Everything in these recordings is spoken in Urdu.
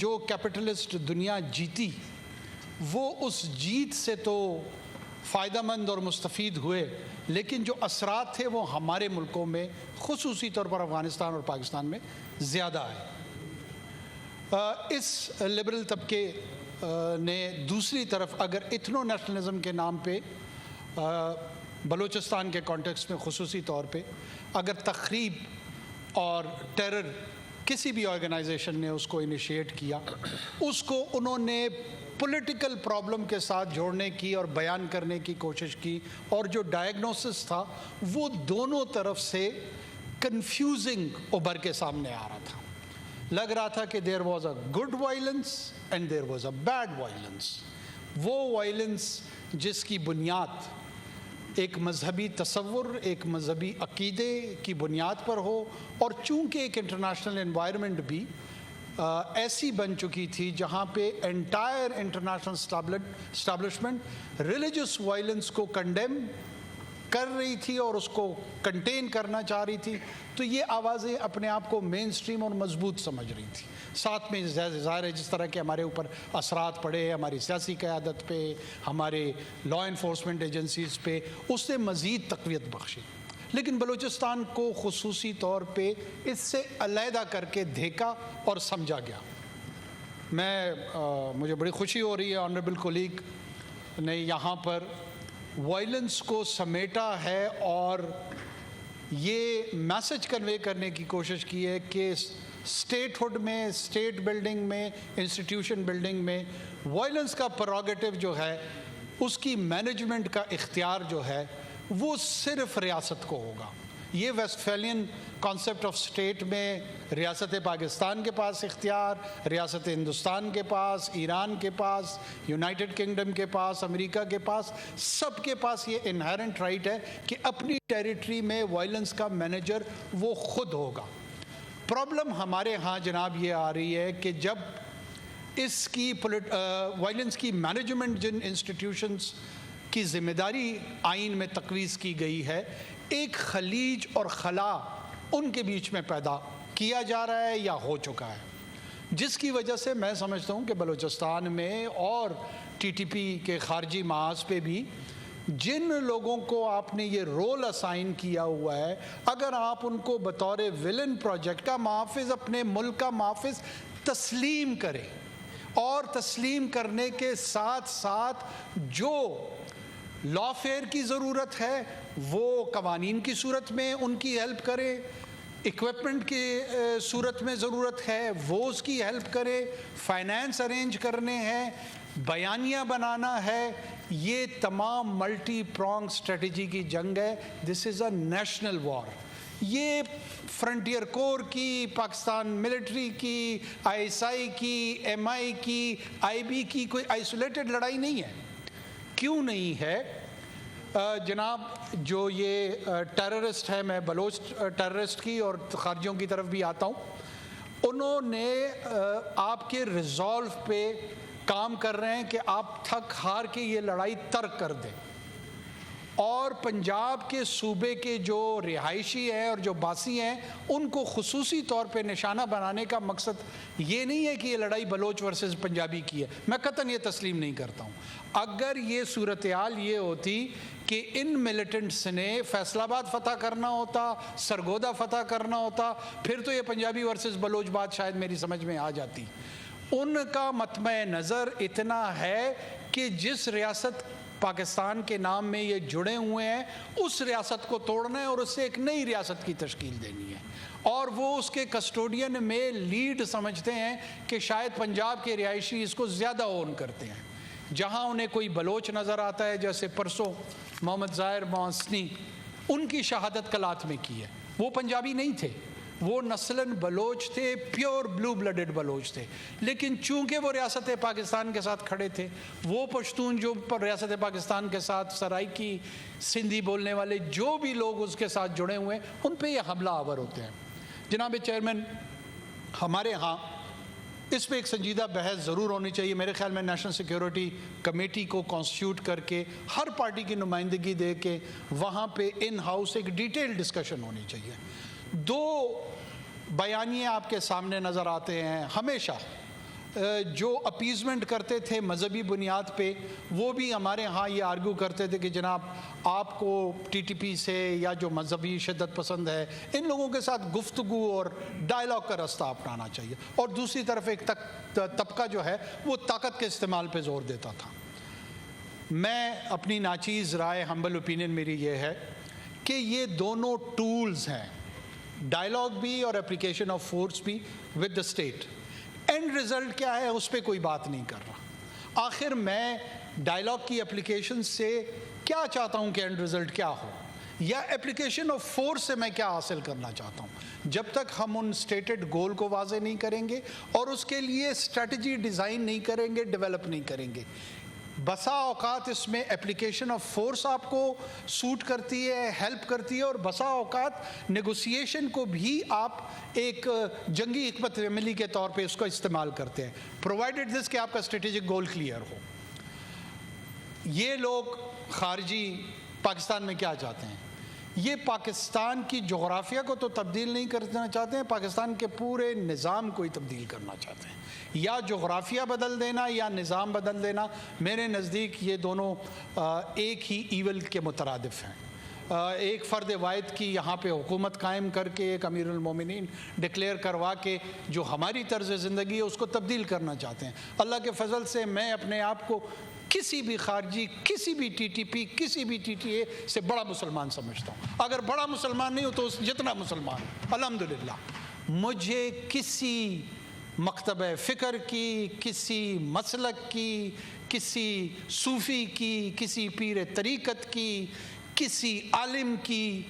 جو کیپٹلسٹ دنیا جیتی وہ اس جیت سے تو فائدہ مند اور مستفید ہوئے، لیکن جو اثرات تھے وہ ہمارے ملکوں میں خصوصی طور پر افغانستان اور پاکستان میں زیادہ آئے۔ اس لبرل طبقے نے دوسری طرف اگر ایتھنو نیشنلزم کے نام پہ بلوچستان کے کانٹیکسٹ میں خصوصی طور پہ اگر تخریب اور ٹیرر کسی بھی آرگنائزیشن نے اس کو انیشیٹ کیا، اس کو انہوں نے پولیٹیکل پرابلم کے ساتھ جوڑنے کی اور بیان کرنے کی کوشش کی، اور جو ڈائگنوسس تھا وہ دونوں طرف سے کنفیوزنگ ابھر کے سامنے آ رہا تھا۔ لگ رہا تھا کہ there was a good violence and there was a bad violence. وہ وائلنس جس کی بنیاد ایک مذہبی تصور، ایک مذہبی عقیدے کی بنیاد پر ہو، اور چونکہ ایک انٹرنیشنل انوائرمنٹ بھی ایسی بن چکی تھی جہاں پہ entire international establishment religious violence کو کنڈیم کر رہی تھی اور اس کو کنٹین کرنا چاہ رہی تھی، تو یہ آوازیں اپنے آپ کو مین سٹریم اور مضبوط سمجھ رہی تھی۔ ساتھ میں ظاہر ہے جس طرح کے ہمارے اوپر اثرات پڑے ہماری سیاسی قیادت پہ، ہمارے لا انفورسمنٹ ایجنسیز پہ، اس نے مزید تقویت بخشی۔ لیکن بلوچستان کو خصوصی طور پہ اس سے علیحدہ کر کے دیکھا اور سمجھا گیا۔ مجھے بڑی خوشی ہو رہی ہے آنریبل کولیگ نے یہاں پر وائلنس کو سمیٹا ہے اور یہ میسج کنوے کرنے کی کوشش کی ہے کہ اسٹیٹ ہوڈ میں، اسٹیٹ بلڈنگ میں، انسٹیٹیوشن بلڈنگ میں وائلنس کا پروگیٹو جو ہے، اس کی مینجمنٹ کا اختیار جو ہے وہ صرف ریاست کو ہوگا۔ یہ ویسٹفیلین کانسیپٹ آف اسٹیٹ میں ریاست پاکستان کے پاس اختیار، ریاست ہندوستان کے پاس، ایران کے پاس، یونائٹڈ کنگڈم کے پاس، امریکہ کے پاس، سب کے پاس یہ انہیرنٹ رائٹ ہے کہ اپنی ٹیریٹری میں وائلنس کا مینیجر وہ خود ہوگا۔ پرابلم ہمارے ہاں جناب یہ آ رہی ہے کہ جب اس کی وائلنس کی مینجمنٹ جن انسٹیٹیوشنز کی ذمہ داری آئین میں تقویض کی گئی ہے، ایک خلیج اور خلا ان کے بیچ میں پیدا کیا جا رہا ہے یا ہو چکا ہے، جس کی وجہ سے میں سمجھتا ہوں کہ بلوچستان میں اور ٹی ٹی پی کے خارجی محاذ پہ بھی جن لوگوں کو آپ نے یہ رول اسائن کیا ہوا ہے، اگر آپ ان کو بطور ولن پروجیکٹ کا محافظ، اپنے ملک کا محافظ تسلیم کریں، اور تسلیم کرنے کے ساتھ ساتھ جو لا فیئر کی ضرورت ہے وہ قوانین کی صورت میں ان کی ہیلپ کرے، اکوپمنٹ کی صورت میں ضرورت ہے وہ اس کی ہیلپ کرے، فائنینس ارینج کرنے ہیں، بیانیہ بنانا ہے، یہ تمام ملٹی پرونگ اسٹریٹجی کی جنگ ہے۔ دس از اے نیشنل وار۔ یہ فرنٹیئر کور کی، پاکستان ملٹری کی، آئی ایس آئی کی، ایم آئی کی، آئی بی کی کوئی آئسولیٹڈ لڑائی نہیں ہے۔ کیوں نہیں ہے جناب؟ جو یہ ٹیررسٹ ہے، میں بلوچ ٹیررسٹ کی اور خارجیوں کی طرف بھی آتا ہوں، انہوں نے آپ کے ریزالو پہ کام کر رہے ہیں کہ آپ تھک ہار کے یہ لڑائی ترک کر دیں، اور پنجاب کے صوبے کے جو رہائشی ہیں اور جو باسی ہیں ان کو خصوصی طور پہ نشانہ بنانے کا مقصد یہ نہیں ہے کہ یہ لڑائی بلوچ ورسز پنجابی کی ہے۔ میں قطعاً یہ تسلیم نہیں کرتا ہوں۔ اگر یہ صورتحال یہ ہوتی کہ ان ملیٹنٹس نے فیصل آباد فتح کرنا ہوتا، سرگودا فتح کرنا ہوتا، پھر تو یہ پنجابی ورسز بلوچ بات شاید میری سمجھ میں آ جاتی۔ ان کا مطمع نظر اتنا ہے کہ جس ریاست پاکستان کے نام میں یہ جڑے ہوئے ہیں اس ریاست کو توڑنا ہے اور اس سے ایک نئی ریاست کی تشکیل دینی ہے، اور وہ اس کے کسٹوڈین میں لیڈ سمجھتے ہیں کہ شاید پنجاب کے رہائشی اس کو زیادہ اون کرتے ہیں۔ جہاں انہیں کوئی بلوچ نظر آتا ہے، جیسے پرسوں محمد ظاہر محسنی ان کی شہادت کلات میں کی ہے، وہ پنجابی نہیں تھے، وہ نسلاً بلوچ تھے، پیور بلو بلڈڈ بلوچ تھے، لیکن چونکہ وہ ریاست پاکستان کے ساتھ کھڑے تھے، وہ پشتون جو ریاست پاکستان کے ساتھ سرائکی سندھی بولنے والے جو بھی لوگ اس کے ساتھ جڑے ہوئے ہیں ان پہ یہ حملہ آور ہوتے ہیں۔ جناب چیئرمین، ہمارے ہاں اس پہ ایک سنجیدہ بحث ضرور ہونی چاہیے۔ میرے خیال میں نیشنل سیکیورٹی کمیٹی کو کانسٹیٹیوٹ کر کے ہر پارٹی کی نمائندگی دے کے وہاں پہ ان ہاؤس ایک ڈیٹیل ڈسکشن ہونی چاہیے۔ دو بیانیے آپ کے سامنے نظر آتے ہیں ہمیشہ، جو اپیزمنٹ کرتے تھے مذہبی بنیاد پہ، وہ بھی ہمارے ہاں یہ آرگو کرتے تھے کہ جناب آپ کو ٹی ٹی پی سے یا جو مذہبی شدت پسند ہے ان لوگوں کے ساتھ گفتگو اور ڈائلاگ کا راستہ اپنانا چاہیے، اور دوسری طرف ایک طبقہ جو ہے وہ طاقت کے استعمال پہ زور دیتا تھا۔ میں اپنی ناچیز رائے، ہمبل اوپینین میری یہ ہے کہ یہ دونوں ٹولز ہیں، ڈائلاگ بھی اور اپلیکیشن آف فورس بھی with the state. And result کیا ہے اس پہ کوئی بات نہیں کر رہا۔ آخر میں ڈائلاگ کی اپلیکیشن سے کیا چاہتا ہوں کہ اینڈ رزلٹ کیا ہو، یا اپلیکیشن آف فورس سے میں کیا حاصل کرنا چاہتا ہوں۔ جب تک ہم ان سٹیٹڈ گول کو واضح نہیں کریں گے اور اس کے لیے اسٹریٹجی ڈیزائن نہیں کریں گے، ڈیولپ نہیں کریں گے، بسا اوقات اس میں اپلیکیشن آف فورس آپ کو سوٹ کرتی ہے، ہیلپ کرتی ہے، اور بسا اوقات نیگوسیشن کو بھی آپ ایک جنگی حکمت عملی کے طور پہ اس کو استعمال کرتے ہیں، پرووائڈڈ دس کہ آپ کا اسٹریٹجک گول کلیئر ہو۔ یہ لوگ خارجی پاکستان میں کیا چاہتے ہیں؟ یہ پاکستان کی جغرافیہ کو تو تبدیل نہیں کرنا چاہتے ہیں، پاکستان کے پورے نظام کو ہی تبدیل کرنا چاہتے ہیں۔ یا جغرافیہ بدل دینا یا نظام بدل دینا، میرے نزدیک یہ دونوں ایک ہی ایول کے مترادف ہیں۔ ایک فرد واحد کی یہاں پہ حکومت قائم کر کے ایک امیر المومنین ڈکلیئر کروا کے جو ہماری طرز زندگی ہے اس کو تبدیل کرنا چاہتے ہیں۔ اللہ کے فضل سے میں اپنے آپ کو کسی بھی خارجی، کسی بھی ٹی ٹی پی، کسی بھی ٹی ٹی اے سے بڑا مسلمان سمجھتا ہوں۔ اگر بڑا مسلمان نہیں ہو تو جتنا مسلمان، الحمدللہ مجھے کسی مکتبہ فکر کی، کسی مسلک کی، کسی صوفی کی، کسی پیر طریقت کی، کسی عالم کی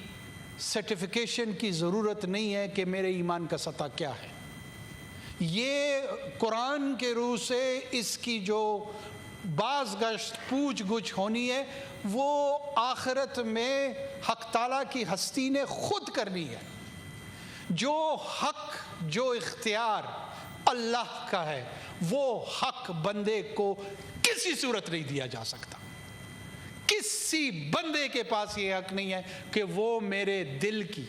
سرٹیفیکیشن کی ضرورت نہیں ہے کہ میرے ایمان کا سطح کیا ہے۔ یہ قرآن کے روح سے اس کی جو باز گشت پوچھ گچھ ہونی ہے وہ آخرت میں حق تعالیٰ کی ہستی نے خود کرنی ہے۔ جو حق، جو اختیار اللہ کا ہے، وہ حق بندے کو کسی صورت نہیں دیا جا سکتا۔ کسی بندے کے پاس یہ حق نہیں ہے کہ وہ میرے دل کی،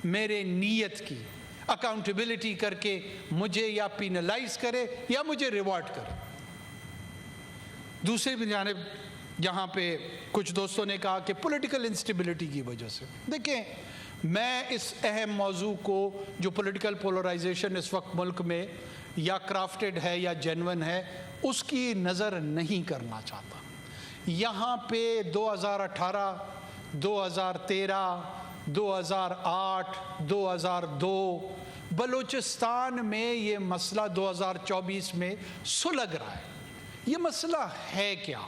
میرے نیت کی اکاؤنٹیبلٹی کر کے مجھے یا پینلائز کرے یا مجھے ریوارڈ کرے۔ دوسری بھی جانب جہاں پہ کچھ دوستوں نے کہا کہ پولیٹیکل انسٹیبلٹی کی وجہ سے، دیکھیں میں اس اہم موضوع کو جو پولیٹیکل پولرائزیشن اس وقت ملک میں یا کرافٹڈ ہے یا جینون ہے اس کی نظر نہیں کرنا چاہتا۔ یہاں پہ 2018، 2013، 2008، 2002 بلوچستان میں یہ مسئلہ 2024 میں سلگ رہا ہے۔ یہ مسئلہ ہے کیا؟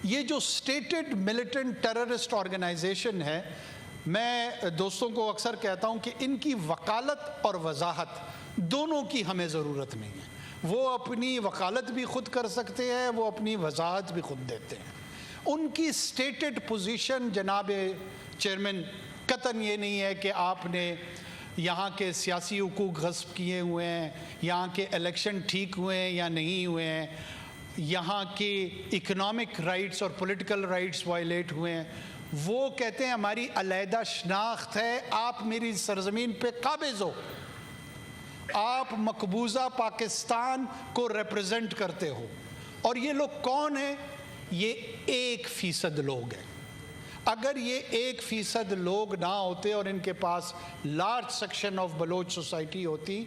یہ جو اسٹیٹڈ ملیٹنٹ ٹیررسٹ آرگنائزیشن ہے، میں دوستوں کو اکثر کہتا ہوں کہ ان کی وکالت اور وضاحت دونوں کی ہمیں ضرورت نہیں ہے۔ وہ اپنی وکالت بھی خود کر سکتے ہیں، وہ اپنی وضاحت بھی خود دیتے ہیں۔ ان کی اسٹیٹڈ پوزیشن جناب چیئرمین قطعاً یہ نہیں ہے کہ آپ نے یہاں کے سیاسی حقوق غصب کیے ہوئے ہیں، یہاں کے الیکشن ٹھیک ہوئے ہیں یا نہیں ہوئے ہیں، یہاں کے اکنامک رائٹس اور پولیٹیکل رائٹس وائلیٹ ہوئے ہیں۔ وہ کہتے ہیں ہماری علیحدہ شناخت ہے، آپ میری سرزمین پہ قابض ہو، آپ مقبوضہ پاکستان کو ریپرزینٹ کرتے ہو۔ اور یہ لوگ کون ہیں؟ یہ 1% لوگ ہیں۔ اگر یہ 1% لوگ نہ ہوتے اور ان کے پاس large section of Baloch society ہوتی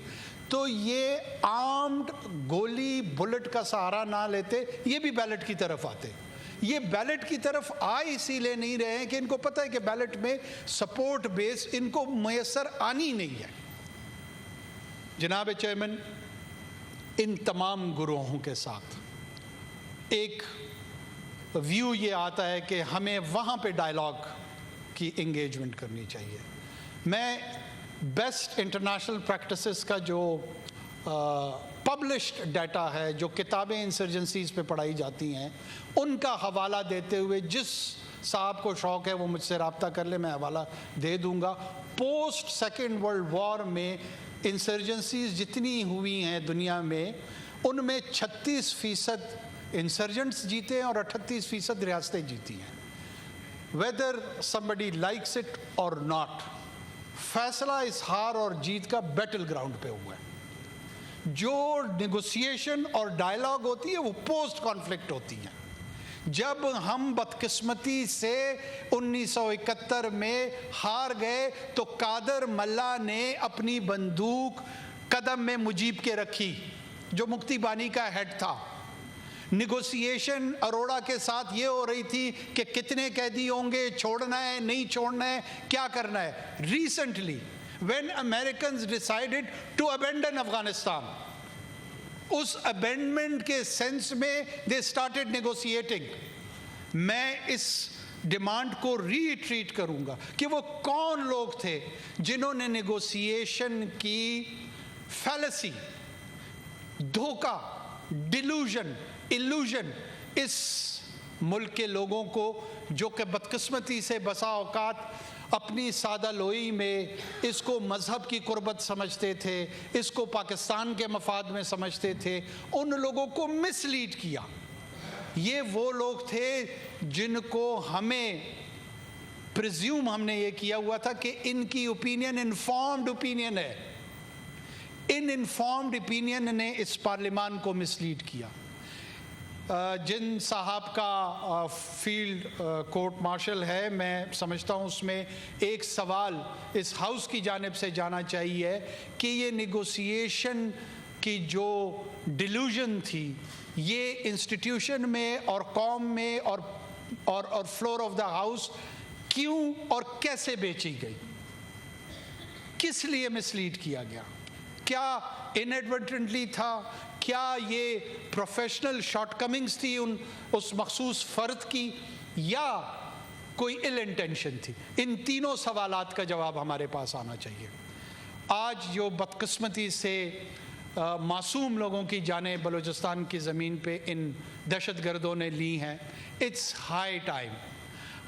تو یہ آرمڈ گولی بلٹ کا سہارا نہ لیتے، یہ بھی بیلٹ کی طرف آتے۔ یہ بیلٹ کی طرف آ اسی لیے نہیں رہے ہیں کہ ان کو پتہ ہے کہ بیلٹ میں سپورٹ بیس ان کو میسر آنی نہیں ہے۔ جناب چیئرمین، ان تمام گروہوں کے ساتھ ایک ویو یہ آتا ہے کہ ہمیں وہاں پہ ڈائلاگ کی انگیجمنٹ کرنی چاہیے۔ میں بیسٹ انٹرنیشنل پریکٹسز کا جو پبلشڈ ڈیٹا ہے، جو کتابیں انسرجنسیز پہ پڑھائی جاتی ہیں، ان کا حوالہ دیتے ہوئے، جس صاحب کو شوق ہے وہ مجھ سے رابطہ کر لے، میں حوالہ دے دوں گا۔ پوسٹ سیکنڈ ورلڈ وار میں انسرجنسیز جتنی ہوئی ہیں دنیا میں، ان میں 36% انسرجنٹس جیتے ہیں اور 38% ریاستیں جیتی ہیں۔ whether somebody likes it or not، فیصلہ اس ہار اور جیت کا بیٹل گراؤنڈ پہ ہوا ہے۔ جو نیگوسیشن اور ڈائلاگ ہوتی ہے وہ پوسٹ کانفلکٹ ہوتی ہیں. جب ہم بدقسمتی سے 1971 میں ہار گئے تو قادر ملا نے اپنی بندوق قدم میں مجیب کے رکھی جو مکتی بانی کا ہیڈ تھا. نیگوسیشن اروڑا کے ساتھ یہ ہو رہی تھی کہ کتنے قیدی ہوں گے, چھوڑنا ہے نہیں چھوڑنا ہے, کیا کرنا ہے. Recently when Americans decided to abandon Afghanistan, اس abandonment کے سینس میں they started negotiating. میں اس ڈیمانڈ کو ریٹریٹ کروں گا کہ وہ کون لوگ تھے جنہوں نے نیگوسیشن کی فیلسی, دھوکہ, ڈیلوژن, ایلوژن اس ملک کے لوگوں کو, جو کہ بدقسمتی سے بسا اوقات اپنی سادہ لوئی میں اس کو مذہب کی قربت سمجھتے تھے, اس کو پاکستان کے مفاد میں سمجھتے تھے, ان لوگوں کو مس لیڈ کیا. یہ وہ لوگ تھے جن کو ہمیں پریزیوم ہم نے یہ کیا ہوا تھا کہ ان کی اوپینین انفارمڈ اوپینین ہے. ان انفارمڈ اوپینین نے اس پارلیمان کو مس لیڈ کیا. جن صاحب کا فیلڈ کورٹ مارشل ہے, میں سمجھتا ہوں اس میں ایک سوال اس ہاؤس کی جانب سے جانا چاہیے کہ یہ نیگوسیشن کی جو ڈیلوژن تھی یہ انسٹیٹیوشن میں اور قوم میں اور فلور آف دا ہاؤس کیوں اور کیسے بیچی گئی, کس لیے مس لیڈ کیا گیا. کیا انیڈورٹنٹلی تھا, کیا یہ پروفیشنل شارٹ کمنگز تھی اس مخصوص فرد کی, یا کوئی ایل انٹینشن تھی. ان تینوں سوالات کا جواب ہمارے پاس آنا چاہیے. آج جو بدقسمتی سے معصوم لوگوں کی جانیں بلوچستان کی زمین پہ ان دہشت گردوں نے لی ہیں, اٹس ہائی ٹائم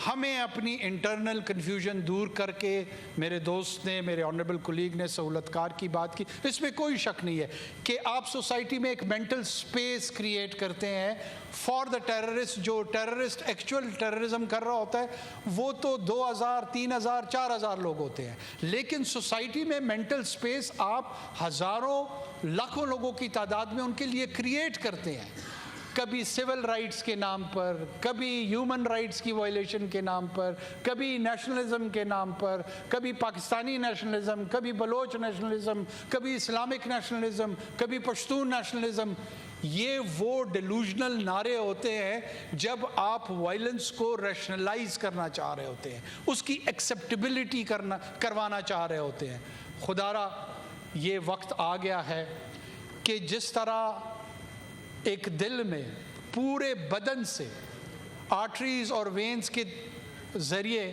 ہمیں اپنی انٹرنل کنفیوژن دور کر کے, میرے دوست نے, میرے آنریبل کولیگ نے سہولت کار کی بات کی, اس میں کوئی شک نہیں ہے کہ آپ سوسائٹی میں ایک مینٹل سپیس کریٹ کرتے ہیں فار دا ٹیررسٹ. جو ٹیررسٹ ایکچوئل ٹیررزم کر رہا ہوتا ہے وہ تو 2000, 3000, 4000 لوگ ہوتے ہیں, لیکن سوسائٹی میں مینٹل سپیس آپ ہزاروں, لاکھوں لوگوں کی تعداد میں ان کے لیے کریٹ کرتے ہیں. کبھی سول رائٹس کے نام پر, کبھی ہیومن رائٹس کی وائلیشن کے نام پر, کبھی نیشنلزم کے نام پر, کبھی پاکستانی نیشنلزم, کبھی بلوچ نیشنلزم, کبھی اسلامک نیشنلزم, کبھی پشتون نیشنلزم. یہ وہ ڈیلوژنل نعرے ہوتے ہیں جب آپ وائلنس کو ریشنلائز کرنا چاہ رہے ہوتے ہیں, اس کی ایکسیپٹیبلٹی کروانا چاہ رہے ہوتے ہیں. خدا را یہ وقت آ گیا ہے کہ جس طرح ایک دل میں پورے بدن سے آرٹریز اور وینز کے ذریعے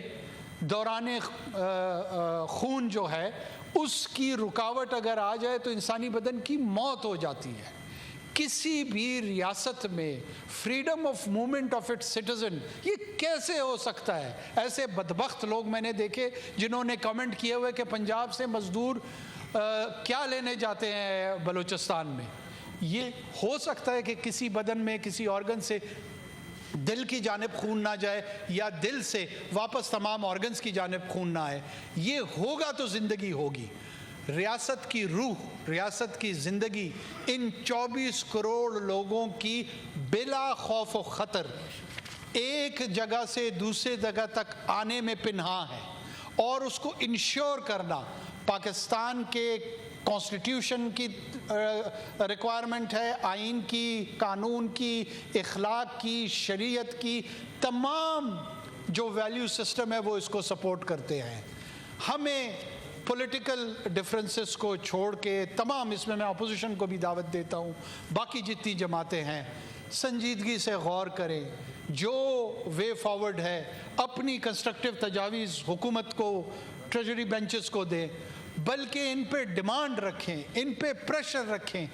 دوران خون جو ہے اس کی رکاوٹ اگر آ جائے تو انسانی بدن کی موت ہو جاتی ہے. کسی بھی ریاست میں freedom of movement of its citizen یہ کیسے ہو سکتا ہے؟ ایسے بدبخت لوگ میں نے دیکھے جنہوں نے کمنٹ کیے ہوئے کہ پنجاب سے مزدور کیا لینے جاتے ہیں بلوچستان میں. یہ ہو سکتا ہے کہ کسی بدن میں کسی آرگن سے دل کی جانب خون نہ جائے یا دل سے واپس تمام آرگنز کی جانب خون نہ آئے. یہ ہوگا تو زندگی ہوگی. ریاست کی روح, ریاست کی زندگی ان 24 کروڑ لوگوں کی بلا خوف و خطر ایک جگہ سے دوسرے جگہ تک آنے میں پنہاں ہے, اور اس کو انشور کرنا پاکستان کے کانسٹیٹیوشن کی ریکوائرمنٹ ہے, آئین کی, قانون کی, اخلاق کی, شریعت کی, تمام جو ویلیو سسٹم ہے وہ اس کو سپورٹ کرتے ہیں. ہمیں پولیٹیکل ڈفرینسز کو چھوڑ کے تمام, اس میں اپوزیشن کو بھی دعوت دیتا ہوں, باقی جتنی جماعتیں ہیں سنجیدگی سے غور کریں, جو وے فارورڈ ہے اپنی کنسٹرکٹیو تجاویز حکومت کو, ٹریجری بینچز کو دیں, بلکہ ان پہ ڈیمانڈ رکھیں, ان پہ پریشر رکھیں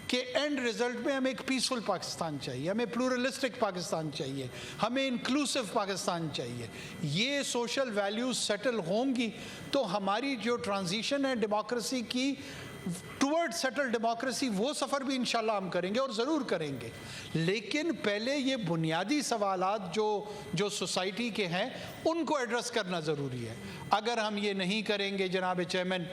کہ اینڈ رزلٹ میں ہمیں ایک پیسفل پاکستان چاہیے, ہمیں پلورلسٹک پاکستان چاہیے, ہمیں انکلوسیو پاکستان چاہیے. یہ سوشل ویلیوز سیٹل ہوں گی تو ہماری جو ٹرانزیشن ہے ڈیموکریسی کی ٹورڈ سیٹل ڈیموکریسی, وہ سفر بھی انشاءاللہ ہم کریں گے اور ضرور کریں گے. لیکن پہلے یہ بنیادی سوالات جو سوسائٹی کے ہیں ان کو ایڈریس کرنا ضروری ہے. اگر ہم یہ نہیں کریں گے جناب چیئرمین,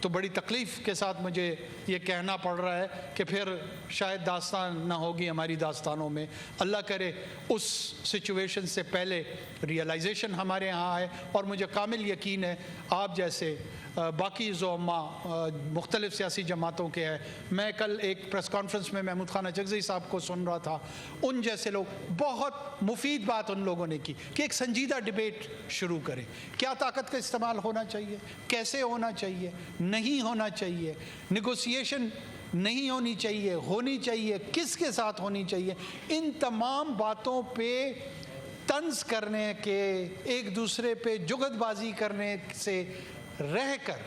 تو بڑی تکلیف کے ساتھ مجھے یہ کہنا پڑ رہا ہے کہ پھر شاید داستان نہ ہوگی ہماری داستانوں میں. اللہ کرے اس سچویشن سے پہلے ریئلائزیشن ہمارے یہاں آئے, اور مجھے کامل یقین ہے آپ جیسے باقی زعماء مختلف سیاسی جماعتوں کے ہیں. میں کل ایک پریس کانفرنس میں محمود خان اچکزئی صاحب کو سن رہا تھا, ان جیسے لوگ, بہت مفید بات ان لوگوں نے کی کہ ایک سنجیدہ ڈیبیٹ شروع کریں. کیا طاقت کا استعمال ہونا چاہیے, کیسے ہونا چاہیے, نہیں ہونا چاہیے, نیگوسیشن نہیں ہونی چاہیے, ہونی چاہیے, کس کے ساتھ ہونی چاہیے. ان تمام باتوں پہ طنز کرنے کے, ایک دوسرے پہ جغد بازی کرنے سے رہ کر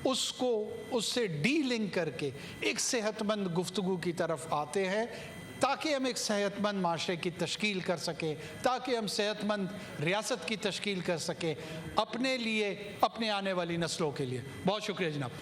اس سے ڈی لنک کر کے ایک صحت مند گفتگو کی طرف آتے ہیں, تاکہ ہم ایک صحت مند معاشرے کی تشکیل کر سکیں, تاکہ ہم صحت مند ریاست کی تشکیل کر سکیں, اپنے لیے, اپنے آنے والی نسلوں کے لیے. بہت شکریہ جناب.